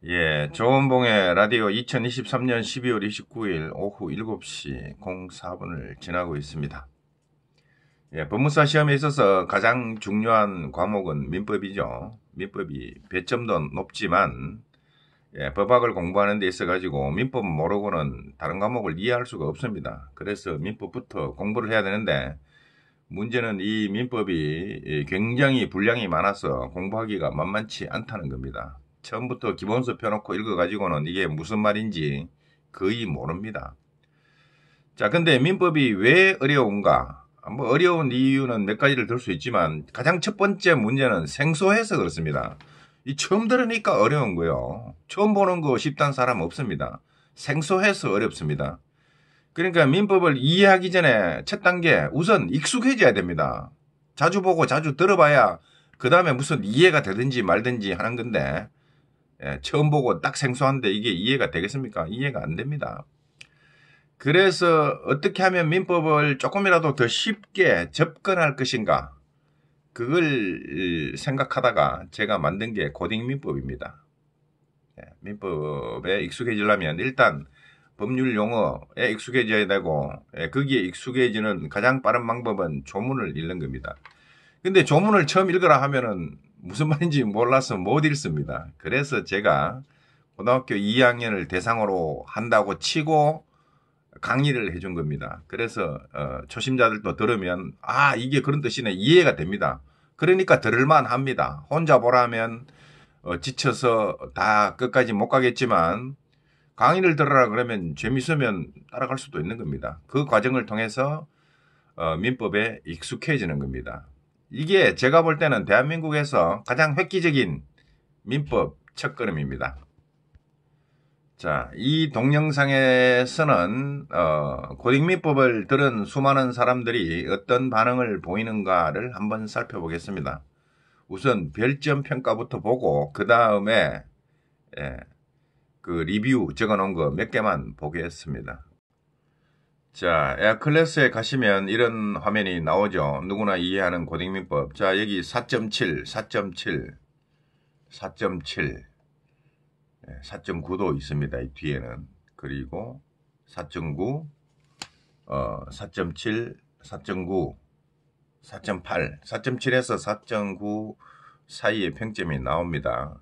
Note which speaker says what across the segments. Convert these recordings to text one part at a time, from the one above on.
Speaker 1: 예, 조은봉의 라디오 2023년 12월 29일 오후 7시 04분을 지나고 있습니다. 예, 법무사 시험에 있어서 가장 중요한 과목은 민법이죠. 민법이 배점도 높지만 법학을 공부하는 데 있어가지고 민법 모르고는 다른 과목을 이해할 수가 없습니다. 그래서 민법부터 공부를 해야 되는데 문제는 이 민법이 굉장히 분량이 많아서 공부하기가 만만치 않다는 겁니다. 처음부터 기본서 펴놓고 읽어가지고는 이게 무슨 말인지 거의 모릅니다. 자, 근데 민법이 왜 어려운가? 뭐 어려운 이유는 몇 가지를 들 수 있지만 가장 첫 번째 문제는 생소해서 그렇습니다. 이 처음 들으니까 어려운 거요. 처음 보는 거 쉽다는 사람 없습니다. 생소해서 어렵습니다. 그러니까 민법을 이해하기 전에 첫 단계 우선 익숙해져야 됩니다. 자주 보고 자주 들어봐야 그 다음에 무슨 이해가 되든지 말든지 하는 건데 처음 보고 딱 생소한데 이게 이해가 되겠습니까? 이해가 안 됩니다. 그래서 어떻게 하면 민법을 조금이라도 더 쉽게 접근할 것인가 그걸 생각하다가 제가 만든 게 고딩민법입니다. 민법에 익숙해지려면 일단 법률 용어에 익숙해져야 되고 거기에 익숙해지는 가장 빠른 방법은 조문을 읽는 겁니다. 근데 조문을 처음 읽으라 하면은 무슨 말인지 몰라서 못 읽습니다. 그래서 제가 고등학교 2학년을 대상으로 한다고 치고 강의를 해준 겁니다. 그래서 초심자들도 들으면 아 이게 그런 뜻이네 이해가 됩니다. 그러니까 들을만 합니다. 혼자 보라면 지쳐서 다 끝까지 못 가겠지만 강의를 들으라 그러면 재밌으면 따라갈 수도 있는 겁니다. 그 과정을 통해서 민법에 익숙해지는 겁니다. 이게 제가 볼 때는 대한민국에서 가장 획기적인 민법 첫걸음입니다. 자, 이 동영상에서는 고딩민법을 들은 수많은 사람들이 어떤 반응을 보이는가를 한번 살펴보겠습니다. 우선 별점 평가부터 보고 그 다음에 그 리뷰 적어놓은 거 몇 개만 보겠습니다. 자, 에어클래스에 가시면 이런 화면이 나오죠. 누구나 이해하는 고딩민법. 자, 여기 4.7, 4.7, 4.7, 4.9도 있습니다. 이 뒤에는. 그리고 4.9, 4.7, 4.9, 4.8, 4.7에서 4.9 사이의 평점이 나옵니다.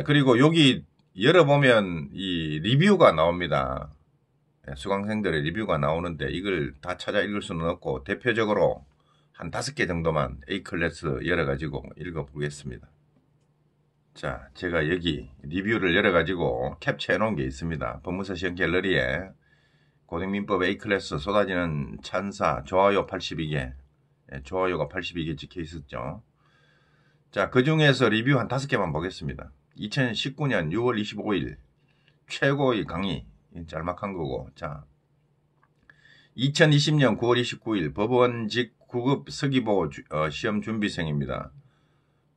Speaker 1: 그리고 여기 열어보면 이 리뷰가 나옵니다. 수강생들의 리뷰가 나오는데 이걸 다 찾아 읽을 수는 없고 대표적으로 한 5개 정도만 A클래스 열어가지고 읽어보겠습니다. 자, 제가 여기 리뷰를 열어가지고 캡처해 놓은 게 있습니다. 법무사 시험 갤러리에 고등민법 A클래스 쏟아지는 찬사 좋아요 82개, 좋아요가 82개 찍혀 있었죠. 자, 그 중에서 리뷰 한 5개만 보겠습니다. 2019년 6월 25일 최고의 강의 짤막한 거고, 자 2020년 9월 29일 법원직 9급 서기보 시험 준비생입니다.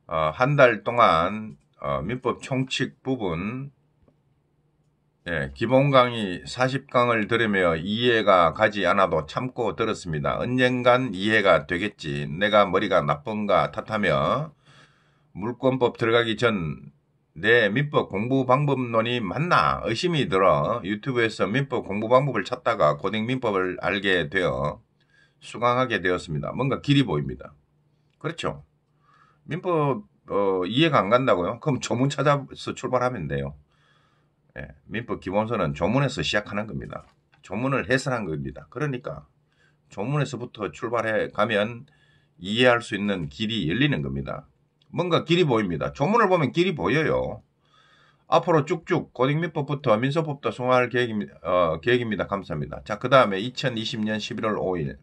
Speaker 1: 한 달 동안 민법 총칙 부분 기본 강의 40강을 들으며 이해가 가지 않아도 참고 들었습니다. 언젠간 이해가 되겠지. 내가 머리가 나쁜가 탓하며 물권법 들어가기 전 내 민법 공부 방법론이 맞나 의심이 들어 유튜브에서 민법 공부 방법을 찾다가 고등 민법을 알게 되어 수강하게 되었습니다. 뭔가 길이 보입니다. 그렇죠. 민법 이해가 안 간다고요? 그럼 조문 찾아서 출발하면 돼요. 민법 기본서는 조문에서 시작하는 겁니다. 조문을 해설한 겁니다. 그러니까 조문에서부터 출발해 가면 이해할 수 있는 길이 열리는 겁니다. 뭔가 길이 보입니다. 조문을 보면 길이 보여요. 앞으로 쭉쭉 고등민법부터 민소법도 수강할 계획입니다. 감사합니다. 자, 그 다음에 2020년 11월 5일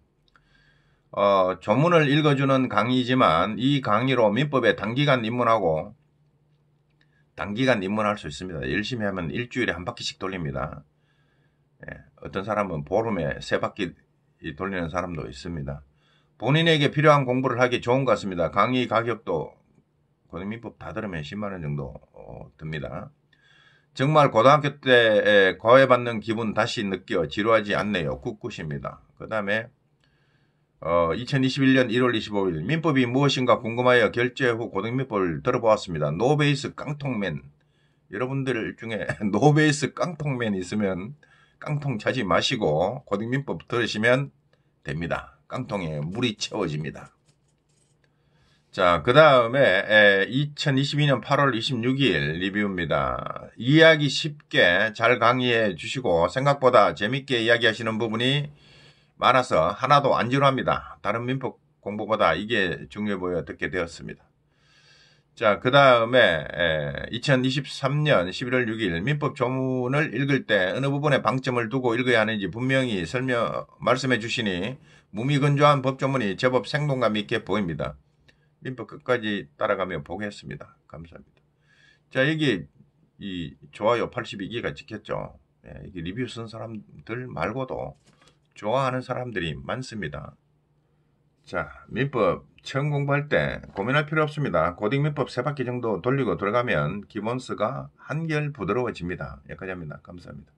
Speaker 1: 조문을 읽어주는 강의이지만 이 강의로 민법에 단기간 입문하고 단기간 입문할 수 있습니다. 열심히 하면 일주일에 한 바퀴씩 돌립니다. 어떤 사람은 보름에 3바퀴 돌리는 사람도 있습니다. 본인에게 필요한 공부를 하기 좋은 것 같습니다. 강의 가격도 고등민법 다 들으면 10만원 정도 듭니다. 정말 고등학교 때 과외받는 기분 다시 느껴 지루하지 않네요. 꿋꿋입니다. 그 다음에 2021년 1월 25일 민법이 무엇인가 궁금하여 결제 후 고등민법을 들어보았습니다. 노베이스 깡통맨. 여러분들 중에 노베이스 깡통맨 있으면 깡통 차지 마시고 고등민법 들으시면 됩니다. 깡통에 물이 채워집니다. 자, 그 다음에 2022년 8월 26일 리뷰입니다. 이야기 쉽게 잘 강의해 주시고 생각보다 재밌게 이야기하시는 부분이 많아서 하나도 안 지루합니다. 다른 민법 공부보다 이게 중요해 보여 듣게 되었습니다. 자, 그 다음에 2023년 11월 6일 민법 조문을 읽을 때 어느 부분에 방점을 두고 읽어야 하는지 분명히 말씀해 주시니 무미건조한 법조문이 제법 생동감 있게 보입니다. 민법 끝까지 따라가며 보겠습니다. 감사합니다. 자, 여기 이 좋아요 82개가 찍혔죠. 이게 리뷰 쓴 사람들 말고도 좋아하는 사람들이 많습니다. 자, 민법 처음 공부할 때 고민할 필요 없습니다. 고딩민법 3바퀴 정도 돌리고 들어가면 기본서가 한결 부드러워집니다. 여기까지 합니다. 감사합니다.